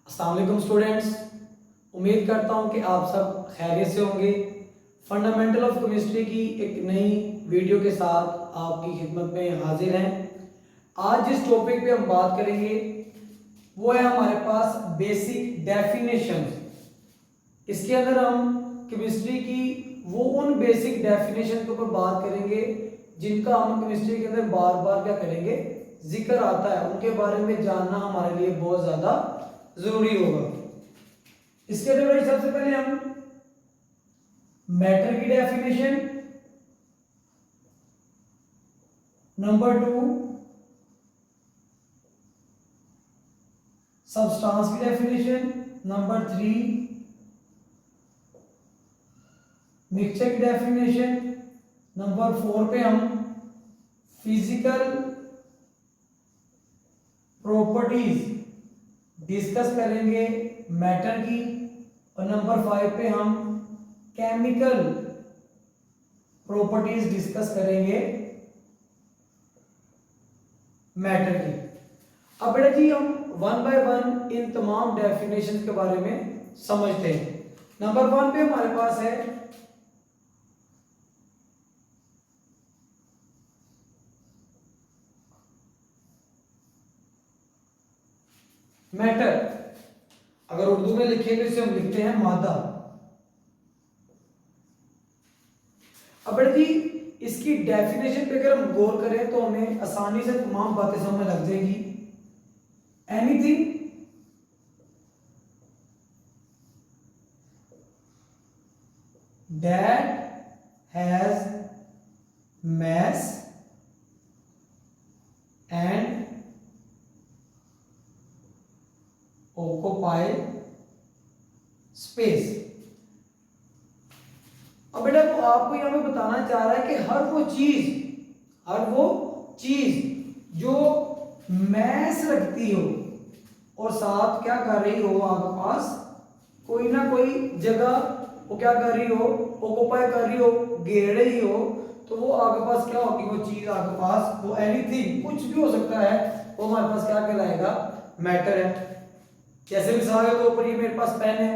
अस्सलाम वालेकुम स्टूडेंट्स, उम्मीद करता हूँ कि आप सब खैरियत से होंगे। फंडामेंटल ऑफ केमिस्ट्री की एक नई वीडियो के साथ आपकी खिदमत में हाजिर हैं। आज जिस टॉपिक पे हम बात करेंगे वो है हमारे पास बेसिक डेफिनेशन। इसके अंदर हम केमिस्ट्री की वो उन बेसिक डेफिनेशन के ऊपर बात करेंगे जिनका हम केमिस्ट्री के अंदर बार बार क्या करेंगे, जिक्र आता है। उनके बारे में जानना हमारे लिए बहुत ज़्यादा जरूरी होगा। इसके अंदर भाई सबसे पहले हम मैटर की डेफिनेशन, नंबर 2 सब्सटेंस की डेफिनेशन, नंबर 3 मिक्सचर की डेफिनेशन, नंबर 4 पे हम फिजिकल प्रॉपर्टीज डिस्कस करेंगे मैटर की, और नंबर 5 पे हम केमिकल प्रॉपर्टीज डिस्कस करेंगे मैटर की। अब बेटा जी हम वन बाय वन इन तमाम डेफिनेशन के बारे में समझते हैं। नंबर 1 पे हमारे पास है मैटर। अगर उर्दू में लिखें तो इसे हम लिखते हैं मादा। अब बेटा जी इसकी डेफिनेशन पे अगर हम गौर करें तो हमें आसानी से तमाम बातें समझ लग जाएगी। Anything that has mass and occupy space। अब बेटा वो आपको यहां पे बताना चाह रहा है कि हर वो चीज जो मैस रखती हो और साथ क्या कर रही हो, आपके पास कोई ना कोई जगह वो क्या कर रही हो, ऑक्यूपाई कर रही हो, घेर रही हो, तो वो आपके पास क्या होगी, वो चीज आपके पास, वो एनीथिंग कुछ भी हो सकता है, वो हमारे पास क्या कहलाएगा, मैटर है। जैसे मिसाल के तौर पर ये मेरे पास पेन है,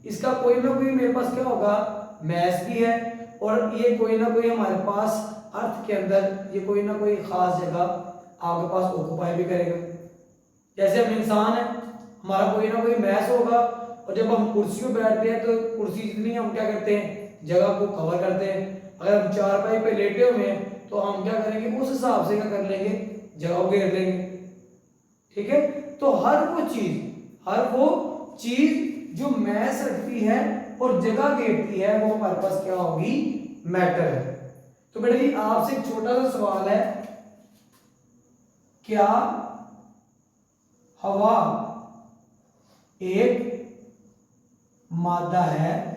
इसका कोई ना कोई मेरे पास क्या होगा, मैस भी है, और ये कोई ना कोई हमारे पास अर्थ के अंदर ये कोई ना कोई खास जगह आपके पास ऑक्यूपाई भी करेगा। जैसे हम इंसान है, हमारा कोई ना कोई मैस होगा, और जब हम कुर्सी पे बैठते हैं तो कुर्सी जितनी हम क्या करते हैं, जगह को कवर करते हैं। अगर हम चारपाई पे लेटे हुए हैं तो हम क्या करेंगे, उस हिसाब से क्या कर लेंगे, जगह को घेर लेंगे। ठीक है, तो हर वो चीज जो मैस रखती है और जगह घेरती है वो हमारे पास क्या होगी, मैटर है। तो बेटा जी आपसे एक छोटा सा सवाल है, क्या हवा एक मादा है?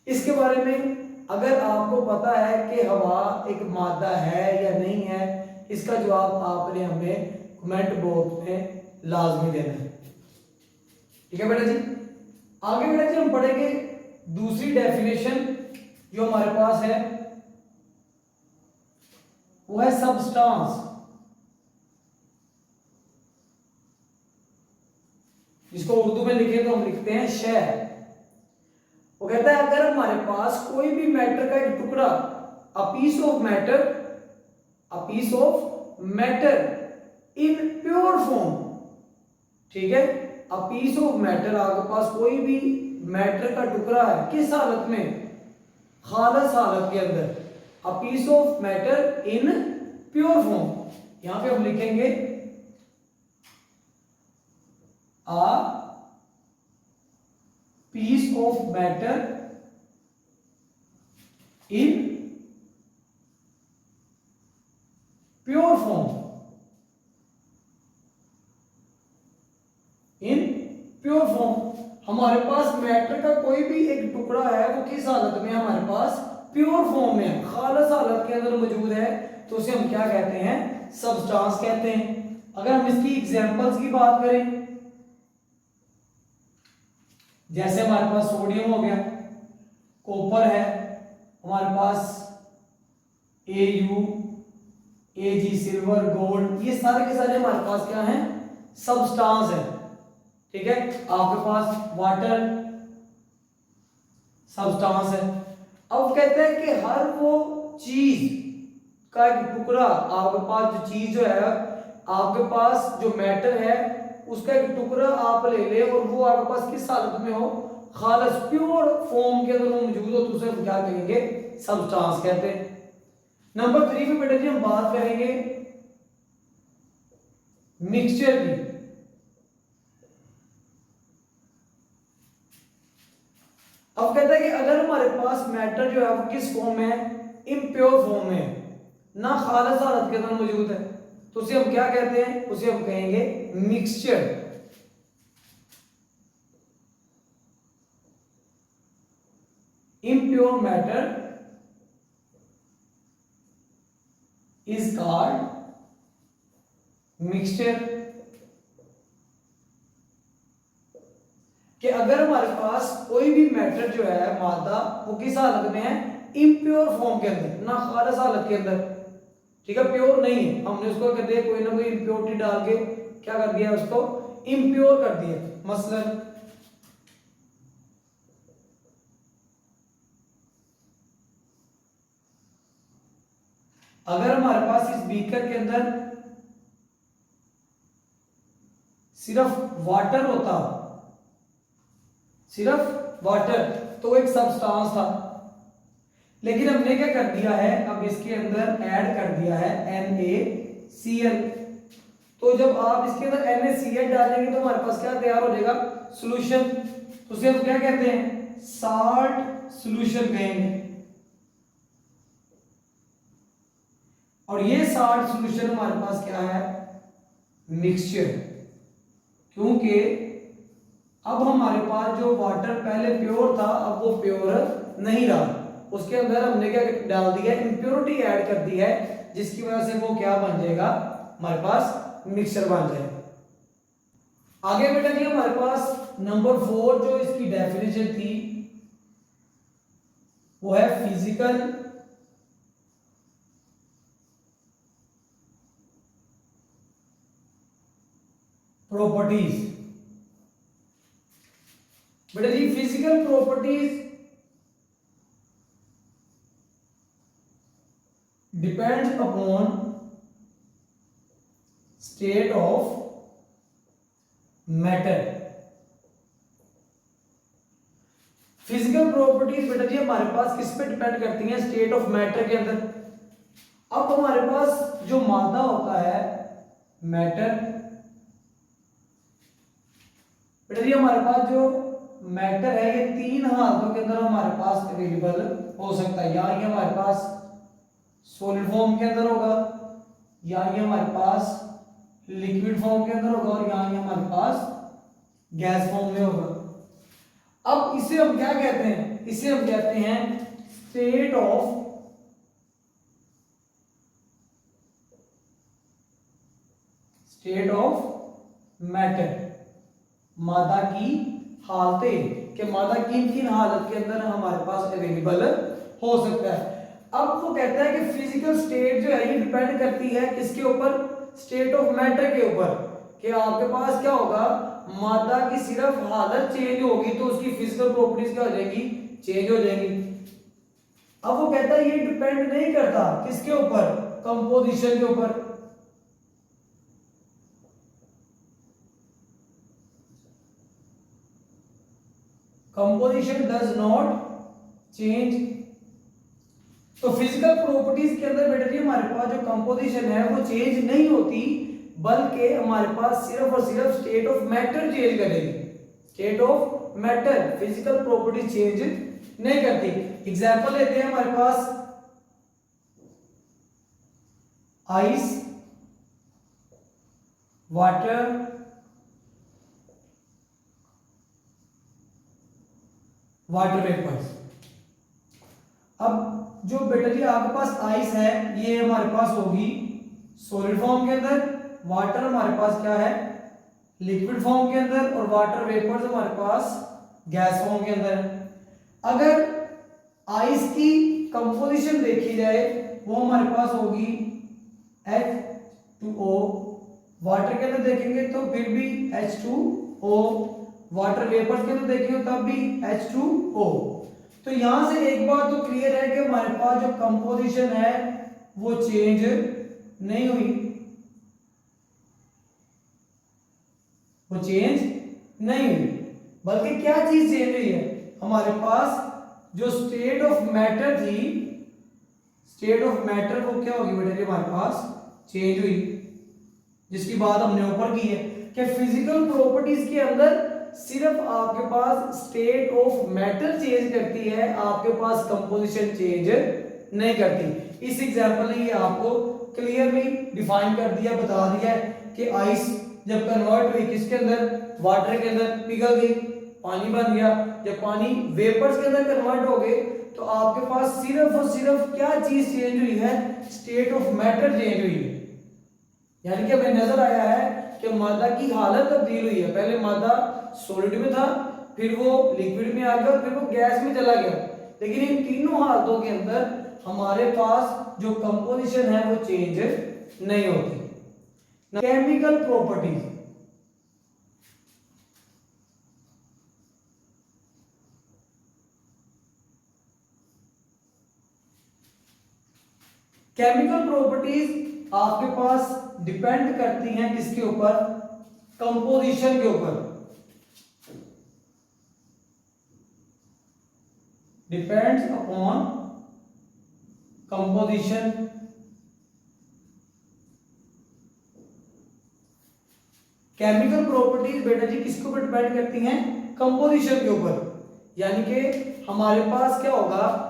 इसके बारे में अगर आपको पता है कि हवा एक मादा है या नहीं है, इसका जवाब आपने हमें कमेंट बॉक्स में लाजमी देना है। ठीक है बेटा जी, आगे बेटा जी हम पढ़ेंगे दूसरी डेफिनेशन जो हमारे पास है, वो है सब्सटेंस, जिसको उर्दू में लिखे तो हम लिखते हैं शय। वो कहता है अगर हमारे पास कोई भी मैटर का एक टुकड़ा, a piece of matter in pure form, ठीक है, अ पीस ऑफ मैटर, आपके पास कोई भी मैटर का टुकड़ा है, किस हालत में, खालस हालत के अंदर, a piece of matter in pure form. यहां पे हम लिखेंगे a piece of matter in pure form, हमारे पास मैटर का कोई भी एक टुकड़ा है, वो किस हालत में हमारे पास, प्योर फॉर्म में, खालस हालत के अंदर मौजूद है, तो उसे हम क्या कहते हैं, सब्सटेंस कहते हैं। अगर हम इसकी एग्जांपल्स की बात करें, जैसे हमारे पास सोडियम हो गया, कॉपर है, हमारे पास AU Ag सिल्वर गोल्ड, ये सारे के सारे हमारे पास क्या हैं, सब्सटेंस है। ठीक है, आपके पास वाटर सब्सटेंस है। अब कहते हैं कि हर वो चीज का एक टुकड़ा, आपके पास जो चीज जो है, आपके पास जो मैटर है उसका एक टुकड़ा आप ले ले और वो आपके पास किस हालत में हो, खालस प्योर फॉर्म के अंदर वो मौजूद हो, तो उसे हम क्या कहेंगे, सब्सटेंस कहते हैं। नंबर 3 पे बेटा जी हम बात करेंगे मिक्सचर की। अब कहता है कि अगर हमारे पास मैटर जो है वो किस फॉर्म में है, इम्प्योर फॉर्म में है, ना खालस हालत के अंदर मौजूद है, तो उसे हम क्या कहते हैं, उसे हम कहेंगे mixture. impure matter is called mixture। कि अगर हमारे पास कोई भी मैटर जो है, मादा, वो किस हालत में है, इम्प्योर फॉर्म के अंदर, ना खालस हालत के अंदर, ठीक है, प्योर नहीं है, हमने उसको कहते हैं कोई ना कोई इम्प्योरिटी डाल के क्या कर दिया, उसको इम्प्योर कर दिया। मसलन अगर हमारे पास इस बीकर के अंदर सिर्फ वाटर होता, सिर्फ वाटर, तो एक सब्सटेंस था, लेकिन हमने क्या कर दिया है, अब इसके अंदर ऐड कर दिया है NaCl। तो जब आप इसके अंदर NaCl डालेंगे तो हमारे पास क्या तैयार हो जाएगा, सॉल्यूशन। तो उसे हम क्या कहते हैं, साल्ट सॉल्यूशन कहेंगे। और ये साल्ट सॉल्यूशन हमारे पास क्या है, मिक्सचर। क्योंकि अब हमारे पास जो वाटर पहले प्योर था, अब वो प्योर नहीं रहा, उसके अंदर हमने क्या डाल दिया, इम्प्योरिटी ऐड कर दी है, जिसकी वजह से वो क्या बन जाएगा, हमारे पास मिक्सचर बन जाएगा। आगे बेटा जी हमारे पास नंबर 4 जो इसकी डेफिनेशन थी वो है फिजिकल प्रॉपर्टीज। बेटा जी physical properties depends upon state of matter. Physical properties बेटा जी हमारे पास किस पे डिपेंड करती हैं, स्टेट ऑफ मैटर के अंदर। अब हमारे पास जो मादा होता है मैटर, बेटा जी हमारे पास जो मैटर है ये 3 हालतों के अंदर हमारे पास अवेलेबल हो सकता है। या ये हमारे पास सॉलिड फॉर्म के अंदर होगा, या ये हमारे पास लिक्विड फॉर्म के अंदर होगा, और या ये हमारे पास गैस फॉर्म में होगा। अब इसे हम क्या कहते हैं, इसे हम कहते हैं स्टेट ऑफ मैटर, मादा की हालतें, कि मादा किन किन हालत के अंदर हमारे पास अवेलेबल हो सकता है। अब वो कहता है कि फिजिकल स्टेट जो है ये डिपेंड करती है किसके ऊपर, स्टेट ऑफ मैटर के ऊपर, कि आपके पास क्या होगा, मादा की सिर्फ हालत चेंज होगी तो उसकी फिजिकल प्रॉपर्टीज क्या हो जाएगी, चेंज हो जाएंगी। अब वो कहता है ये डिपेंड नहीं करता किसके ऊपर, कंपोजिशन के ऊपर। Composition does not change. तो फिजिकल प्रॉपर्टीज के अंदर बेटा जी हमारे पास जो कंपोजिशन है वो चेंज नहीं होती, बल्कि हमारे पास सिर्फ और सिर्फ स्टेट ऑफ मैटर चेंज करेगी। State of matter, physical property change नहीं करती। एग्जांपल लेते हैं, हमारे पास आइस, वाटर, वाटर वेपर्स। अब जो बेटा जी आपके पास आइस है ये हमारे पास होगी सॉलिड फॉर्म के अंदर, वाटर हमारे पास क्या है, लिक्विड फॉर्म के अंदर, और वाटर वेपर्स हमारे पास गैस फॉर्म के अंदर। अगर आइस की कंपोजिशन देखी जाए वो हमारे पास होगी H2O, वाटर के अंदर देखेंगे तो फिर भी H2O, वाटर वेपर्स के अंदर देखेंगे तब भी H2O। तो यहां से एक बात तो क्लियर है कि हमारे पास जो कंपोजिशन है वो चेंज नहीं हुई, वो चेंज नहीं हुई, बल्कि क्या चीज चेंज हुई है, हमारे पास जो स्टेट ऑफ मैटर थी, स्टेट ऑफ मैटर वो क्या होगी बेटा, हमारे पास चेंज हुई, जिसकी बात हमने ऊपर की है कि फिजिकल प्रॉपर्टीज के अंदर सिर्फ आपके पास स्टेट ऑफ मैटर चेंज करती है, आपके पास कंपोजिशन चेंज नहीं करती। इस एग्जांपल ने ये आपको क्लियरली डिफाइन कर दिया, बता दिया है कि आइस जब कन्वर्ट हुई किसके अंदर, वाटर के अंदर, पिघल गई, पानी बन गया। जब पानी वेपर्स के अंदर कन्वर्ट हो गए तो आपके पास सिर्फ और सिर्फ क्या चीज चेंज हुई है, स्टेट ऑफ मैटर चेंज हुई है। यानी कि हमें नजर आया है कि मादा की हालत तब्दील हुई है, पहले मादा सॉलिड में था, फिर वो लिक्विड में आ गया और फिर वो गैस में चला गया, लेकिन इन तीनों हालतों के अंदर हमारे पास जो कंपोजिशन है वो चेंज नहीं होती। केमिकल प्रॉपर्टीज, केमिकल प्रॉपर्टीज आपके पास डिपेंड करती हैं किसके ऊपर, कंपोजिशन के ऊपर, depends upon composition. Chemical properties बेटा जी किसके ऊपर डिपेंड करती हैं, कंपोजिशन के ऊपर। यानी कि हमारे पास क्या होगा,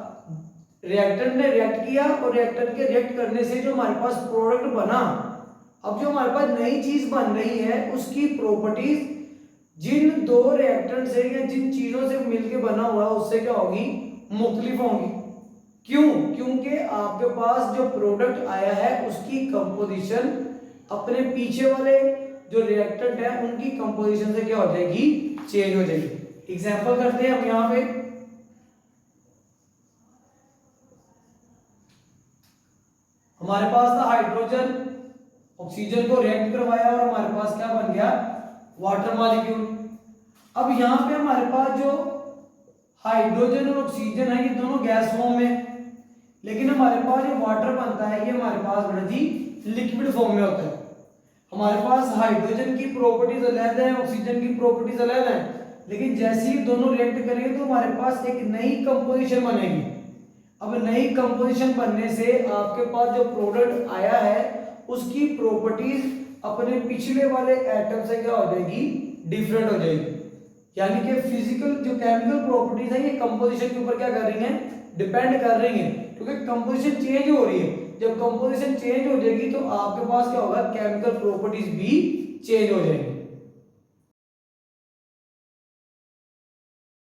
रिएक्टेंट ने रिएक्ट किया और रिएक्टेंट के रिएक्ट करने से जो हमारे पास प्रोडक्ट बना, अब जो हमारे पास नई चीज बन रही है उसकी प्रॉपर्टीज जिन दो रिएक्टेंट से या जिन चीजों से मिलकर बना हुआ है उससे क्या होगी, मुख्तलिफ होंगी। क्यों, क्योंकि आपके पास जो प्रोडक्ट आया है उसकी कंपोजिशन अपने पीछे वाले जो रिएक्टेंट है उनकी कंपोजिशन से क्या हो जाएगी, चेंज हो जाएगी। एग्जांपल करते हैं हम यहां पे, हमारे पास था हाइड्रोजन, ऑक्सीजन को रिएक्ट करवाया और हमारे पास क्या बन गया, वाटर मॉलिक्यूल। अब यहां पे हमारे पास जो हाइड्रोजन और ऑक्सीजन है ये दोनों गैस फॉर्म में, लेकिन हमारे पास जो वाटर बनता है ये हमारे पास बेटा जी लिक्विड फॉर्म में होता है। हमारे पास हाइड्रोजन की प्रॉपर्टीज अलग है, ऑक्सीजन की प्रॉपर्टीज अलग है, लेकिन जैसे ही दोनों रिएक्ट करेंगे तो हमारे पास एक नई कंपोजिशन बनेगी। अब नई कंपोजिशन बनने से आपके पास जो प्रोडक्ट आया है उसकी प्रॉपर्टीज अपने पिछले वाले एटम से क्या हो जाएगी, डिफरेंट हो जाएगी। यानी कि फिजिकल जो केमिकल प्रॉपर्टीज है ये कंपोजिशन के ऊपर क्या कर रही हैं, डिपेंड कर रही हैं, क्योंकि कंपोजिशन चेंज हो रही है। जब कंपोजिशन चेंज हो जाएगी तो आपके पास क्या होगा, केमिकल प्रॉपर्टीज भी चेंज हो जाएंगी।